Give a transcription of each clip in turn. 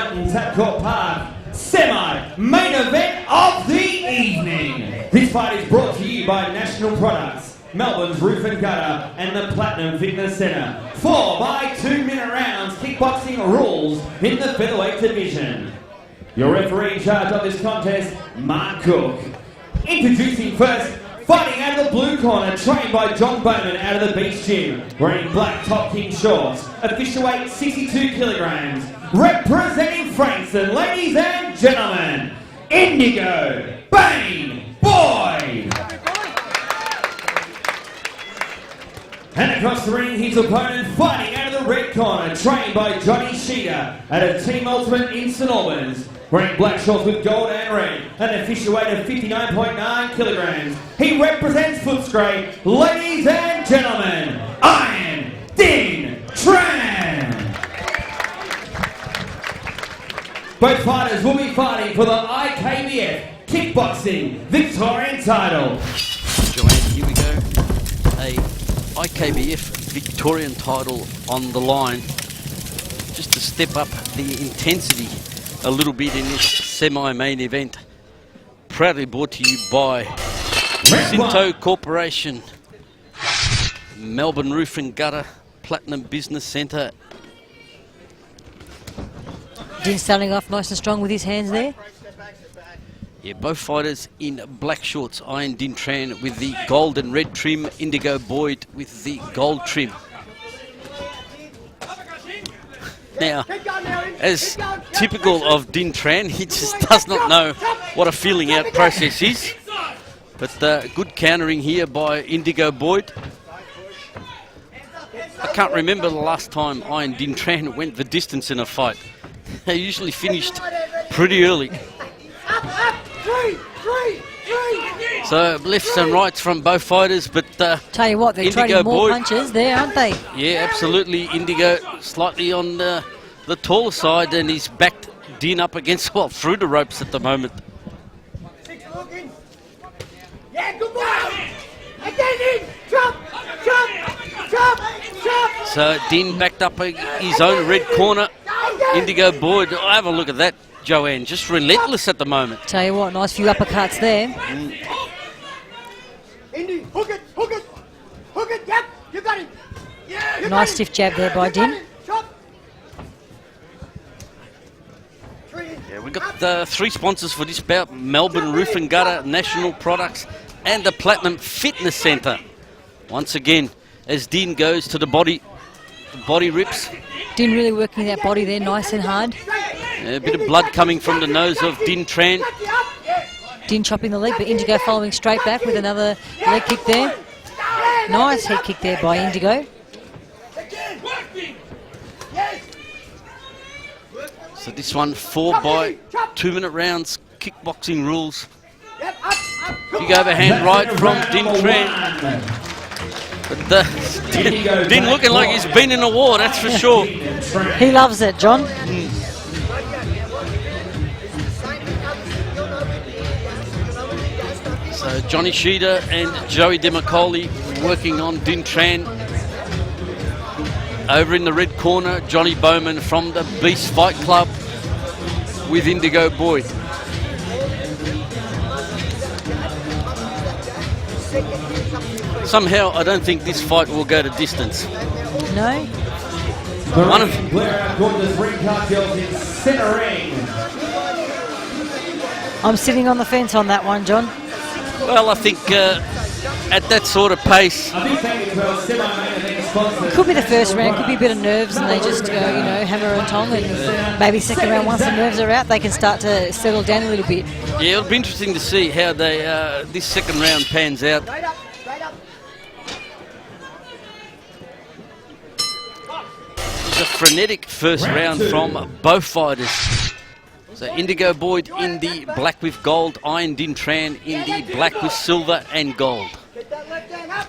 Mountain Tabcorp Park semi-main event of the evening. This fight is brought to you by National Products, Melbourne's Roof and Gutter and the Platinum Fitness Centre. 4 by 2-minute rounds kickboxing rules in the featherweight division. Your referee in charge of this contest, Mark Cook. Introducing first, fighting out of the blue corner, trained by John Bowman out of the Beach Gym, wearing black Top King shorts, official weight 62 kilograms, representing Frankston, ladies and gentlemen, Indigo Bane Boyd. And across the ring, his opponent fighting out of the red corner, trained by Johnny Sheeter out of Team Ultimate in St Albans, wearing black shorts with gold and red, an official weight of 59.9 kilograms. He represents Footscray, ladies and gentlemen, Iron Dinh Tran. Both fighters will be fighting for the IKBF Kickboxing Victorian title. Joanne, here we go. A IKBF Victorian title on the line. Just to step up the intensity a little bit in this semi-main event. Proudly brought to you by Cinto Corporation, Melbourne Roof and Gutter, Platinum Business Centre. Dinh starting off nice and strong with his hands there. Yeah, both fighters in black shorts. Iron Dinh Tran with the gold and red trim, Indigo Boyd with the gold trim. Now, as typical of Dinh Tran, he just does not know what a feeling out process is. But good countering here by Indigo Boyd. I can't remember the last time Iron Dinh Tran went the distance in a fight. They usually finished pretty early. So lefts and rights from both fighters, but tell you what, they're trading more punches there, aren't they? Yeah, absolutely. Indigo slightly on the taller side, and he's backed Dinh up against, well, through the ropes at the moment. Yeah, good boy. Again in. Chop. So Dinh backed up his own red corner. Indigo Boyd, oh, have a look at that, Joanne, just relentless at the moment. Tell you what, nice few uppercuts there. Indy, hook it, yep, you got him. Yeah, nice stiff jab there by Dinh. Yeah, we've got 3 sponsors for this bout: Melbourne Roof and Gutter, National Products, and the Platinum Fitness Centre. Once again, as Dinh goes to the body rips. Dinh really working that body there, nice and hard. A bit of blood coming from the nose of Dinh Tran. Dinh chopping the leg, but Indigo following straight back with another leg kick there. Nice head kick there by Indigo. So this one, 4 by 2-minute rounds, kickboxing rules. Big overhand right from Dinh Tran. But Dinh looking like he's been in a war, that's for sure. He loves it, John. So Johnny Sheeter and Joey Demacoli working on Dinh Tran. Over in the red corner, Johnny Bowman from the Beast Fight Club with Indigo Boyd. Somehow, I don't think this fight will go to distance. No? One of I'm sitting on the fence on that one, John. Well, I think at that sort of pace, could be the first round, could be a bit of nerves, and they just go, hammer and tong, and maybe second round, once the nerves are out, they can start to settle down a little bit. Yeah, it'll be interesting to see how they this second round pans out. It's a frenetic first round from both fighters. So Indigo Boyd in the black with gold, Iron Dinh Tran in the black with silver and gold.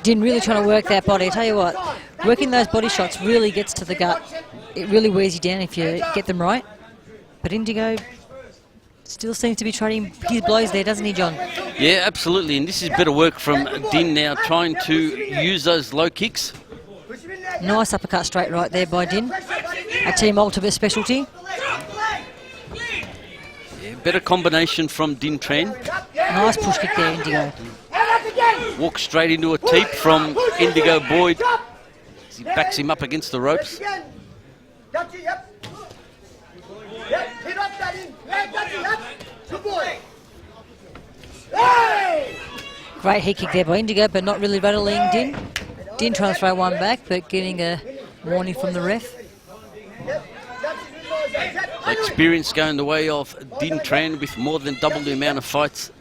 Dinh really trying to work that body. I tell you what, working those body shots really gets to the gut. It really wears you down if you get them right. But Indigo still seems to be trading his blows there, doesn't he, John? Yeah, absolutely. And this is better work from Dinh now, trying to use those low kicks. Nice uppercut straight right there by Dinh. A Team Ultimate specialty. better combination from Dinh Tran. Nice push kick there, Indigo. Walks straight into a teep from Indigo Boyd. As he backs him up against the ropes. Gotcha, yep. Yep, hit up that in. Yeah, gotcha, yep. Good boy. Hey! Great head kick there by Indigo, but not really rattling Din. Din trying to throw one back, but getting a warning from the ref. Experience going the way of Dinh Tran with more than double the amount of fights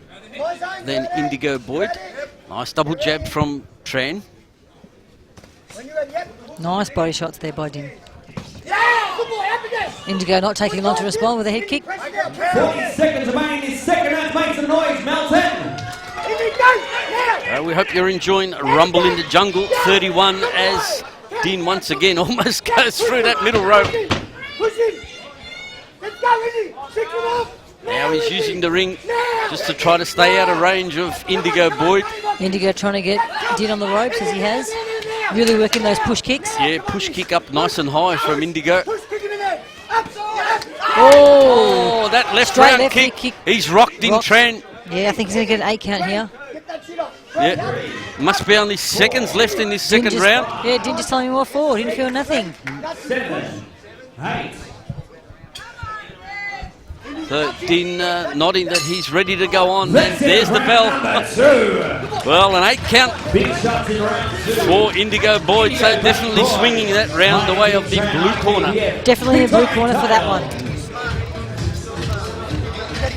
than Indigo Boyd. Nice double jab from Tran. Nice body shots there by Din. Yeah, good boy, up again. Indigo not taking long to respond with a head kick. 40 seconds remaining in this second round. Make some noise, Melton. We hope you're enjoying Rumble in the Jungle 31 as Din once again almost goes through that middle rope. Push in. Let's go, Izzy. 6 and off. Now he's using the ring just to try to stay out of range of Indigo Boyd. Indigo trying to get Din on the ropes as he has. Really working those push kicks. Yeah, push kick up nice and high from Indigo. Push kick in there. Up. Oh, that left Straight round left kick. kick. He's rocked Dinh Rocked. Tran. Yeah, I think he's going to get an 8 count here. Get that shit off. Yeah, must be only seconds left in this second Din round. Yeah, Din just telling me more forward. Didn't feel nothing. 7, 8. So Din nodding that he's ready to go on. And there's the bell. Well, an 8 count Big shots in round 2. for Indigo Boyd. So definitely swinging that round the way of the blue corner. Definitely a blue corner for that one.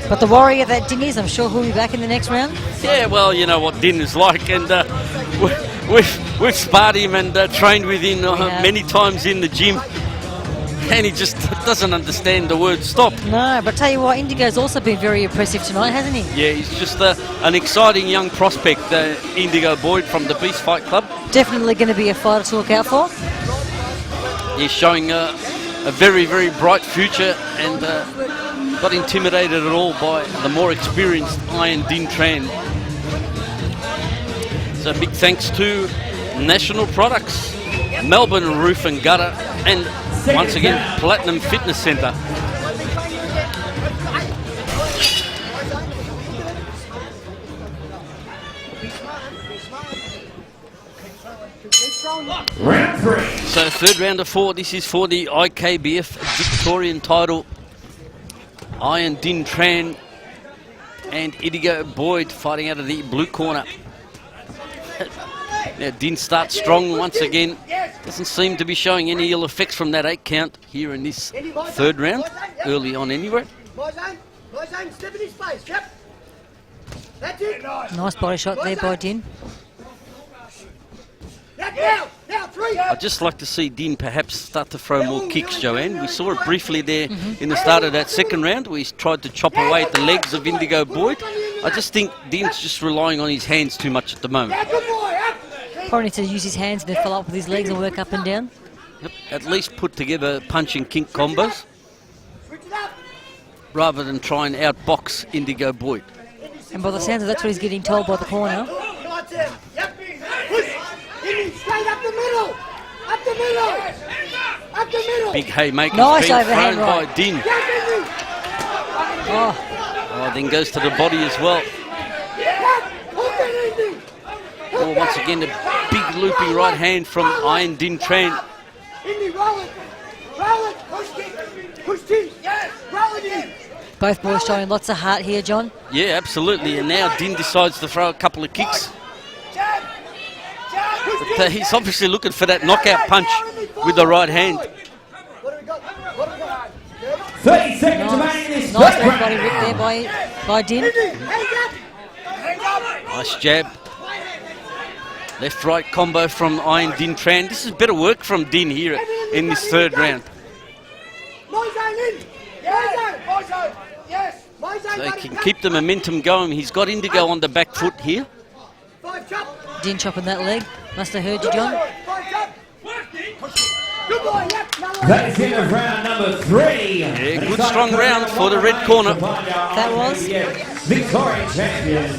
But the warrior that Din is, I'm sure he'll be back in the next round. Yeah, well, you know what Din is like, and we've sparred him and trained with him many times in the gym, and he just doesn't understand the word stop. No, but tell you what, Indigo's also been very impressive tonight, hasn't he? Yeah, he's just an exciting young prospect, Indigo Boyd from the Beast Fight Club. Definitely going to be a fighter to look out for. He's showing a very, very bright future, and not intimidated at all by the more experienced Iron Dinh Tran. So big thanks to National Products, Melbourne Roof and Gutter, and once again Platinum Fitness Centre. Round 3. So third round of 4, this is for the IKBF Victorian title. Iron Dinh Tran and Indigo Boyd fighting out of the blue corner. Now Din starts strong once again. Doesn't seem to be showing any ill effects from that 8 count here in this third round, early on anyway. My zone, step in his face, yep. That's it. Nice body shot there by Din. Now, 3. I'd just like to see Din perhaps start to throw more kicks, Joanne. We saw it briefly there in the start of that second round where he tried to chop away at the legs of Indigo Boyd. I just think Din's just relying on his hands too much at the moment. Probably needs to use his hands and then follow up with his legs and work up and down. Yep, at least put together punch and kick combos rather than try and outbox Indigo Boyd. And by the sounds of that's what he's getting told by the corner. Straight up the middle. Up the middle. Up the middle. Big haymakers Nice being overhand thrown right. by Din. Oh, Oh, then goes to the body as well. Oh, once again, a big loopy right hand from Iron Dinh Tran. Indy, roll it. Roll it. Push kick. Push kick. Yes. Roll it in. both boys showing lots of heart here, John. Yeah, absolutely. And now Din decides to throw a couple of kicks. But he's obviously looking for that knockout punch with the right hand. 30 seconds remaining in this Nice third back body round. rip there by Din. Nice jab. Left-right combo from Iron Dinh Tran. This is better work from Din here in this third round. So he can keep the momentum going. He's got Indigo on the back foot here. Din chopping that leg. Must have heard you, John. That is the end of round number 3. Yeah, good strong round for the red corner. That was. Victorian champion.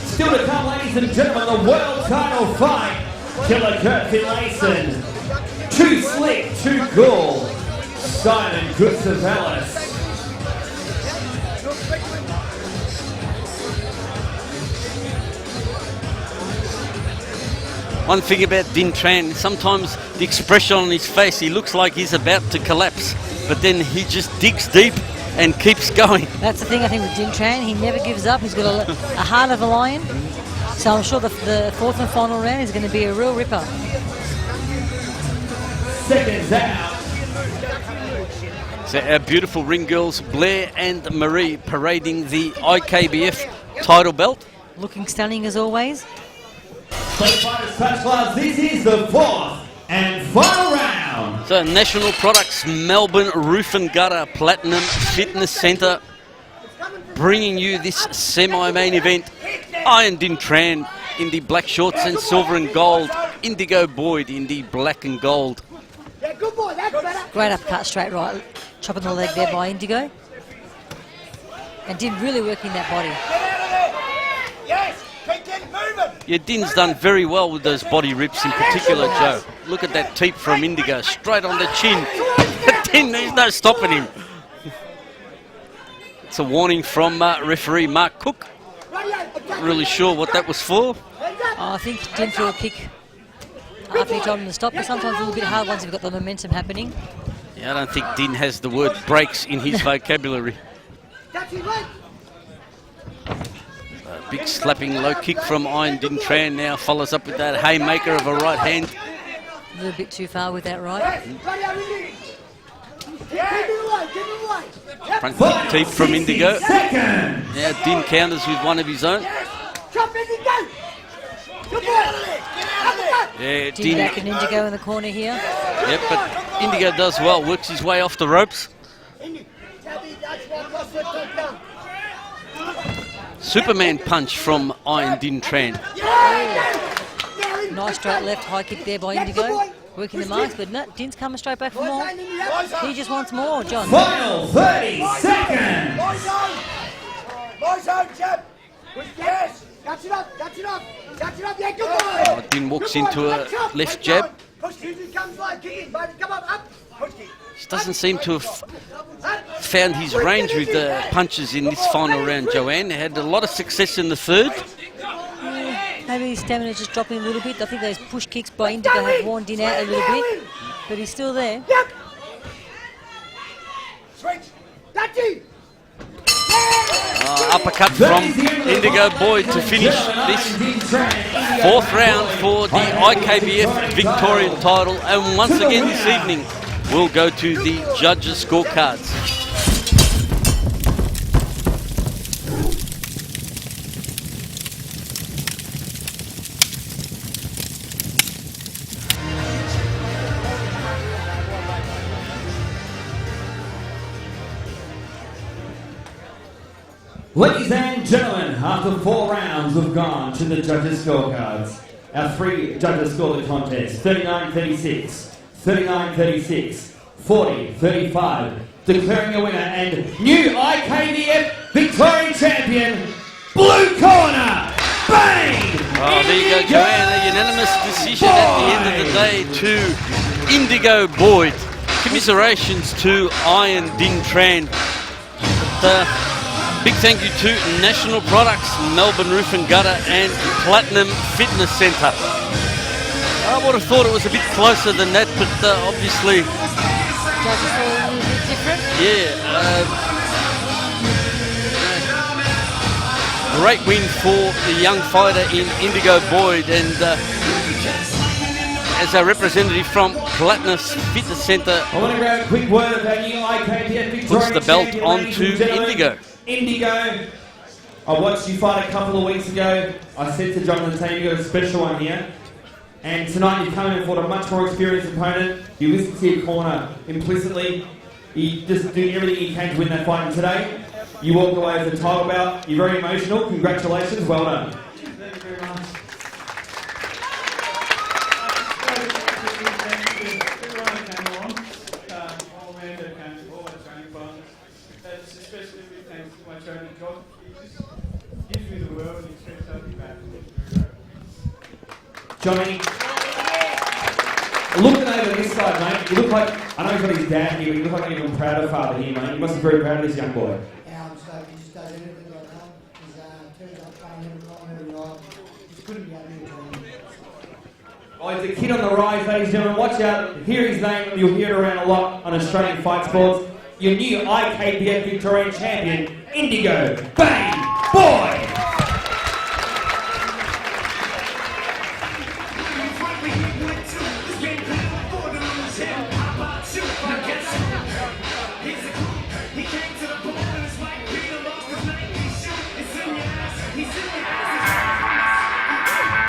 Still to come, ladies and gentlemen, the world title fight. Killer Kurt Finlayson Too slick, too cool. Simon Gustavellus. One thing about Dinh Tran, sometimes the expression on his face, he looks like he's about to collapse, but then he just digs deep and keeps going. That's the thing I think with Dinh Tran, he never gives up. He's got a heart of a lion. So I'm sure the fourth and final round is going to be a real ripper. Seconds out. So our beautiful ring girls, Blair and Marie, parading the IKBF title belt. Looking stunning as always. Play Fighters Touch Class, this is the fourth and final round. So National Products, Melbourne Roof and Gutter Platinum Fitness Centre, bringing you this semi-main event. Iron Dinh Tran in the black shorts and silver and gold. Indigo Boyd in the black and gold. Yeah, good boy, that's better. Great uppercut, straight right. Chopping the leg there by Indigo. And Din really working that body. Get out of there. Yes, keep moving. Yeah, Din's done very well with those body rips in particular, Joe. Look at that teep from Indigo, straight on the chin. But Din, there's no stopping him. It's a warning from referee Mark Cook. Not really sure what that was for. I think Din threw a kick after he told him to stop, but sometimes a little bit hard once you've got the momentum happening. Yeah, I don't think Din has the word breaks in his vocabulary. Big slapping low kick from Iron Dinh Tran now follows up with that haymaker of a right hand. A little bit too far with that right. Front kick teep from Indigo. Now Din counters with one of his own. Yeah, Din back and Indigo in the corner here. Yep, but Indigo does well, works his way off the ropes. Superman punch from Iron Dinh Tran. Nice straight left high kick there by Indigo. Working the marks, but no, Din's coming straight back for more. He just wants more, John. Final 30 seconds. My zone, chap. Yes. Catch it up, catch it up. Catch it up, yeah, good boy. Oh, Din walks into a left jab. Push kick, comes like kicking, baby. Come up. Push kick. Just doesn't seem to have found his range with the punches in this final round, Joanne. He had a lot of success in the third. Maybe his stamina just dropping a little bit. I think those push kicks by Indigo have worn Din out a little bit, but he's still there. Yep. Switch. That's it. Uppercut from Indigo Boyd to finish this fourth round for the IKBF Victorian title. And once again this evening, we'll go to the judges' scorecards. Ladies and gentlemen, after 4 rounds, we've gone to the judges' scorecards. Our 3 judges scored the contest 39-36, 39-36, 40-35, declaring a winner and new IKBF Victorian champion, blue corner, bang! Oh, there you go, Joanne. A unanimous decision at the end of the day to Indigo Boyd. Commiserations to Iron Dinh Tran. But, big thank you to National Products, Melbourne Roof and Gutter and Platinum Fitness Centre. I would have thought it was a bit closer than that, but obviously... Judges all a little bit different. Yeah. Great win for the young fighter in Indigo Boyd, and as our representative from Platinum Fitness Centre, I want to grab a quick word of our new IKBF Victorian puts the belt champion, onto ladies and gentlemen. Indigo. Indigo, I watched you fight a couple of weeks ago. I said to John and the team, you've got a special one here. And tonight you've come in and fought a much more experienced opponent. You listened to your corner implicitly. You just did everything you can to win that fight. And today, you walked away with a title bout. You're very emotional. Congratulations. Well done. Thank you very much. Everyone came on. All men that came to all our training partners. That's especially big thanks to my training coach. He just gives me the world and expects something back. Johnny. Looking over this side, mate, you look like, I know he's got his dad here, but you look like an even prouder father here, mate. You must be very proud of this young boy. Yeah, I'm stoked. He just does everything like that. He's turns up playing every night. Just couldn't be happier with him. Oh, he's a kid on the rise, ladies and gentlemen. Watch out, hear his name, you'll hear it around a lot on Australian Fight Sports. Your new IKBF Victorian champion, Indigo. Bang! Boy!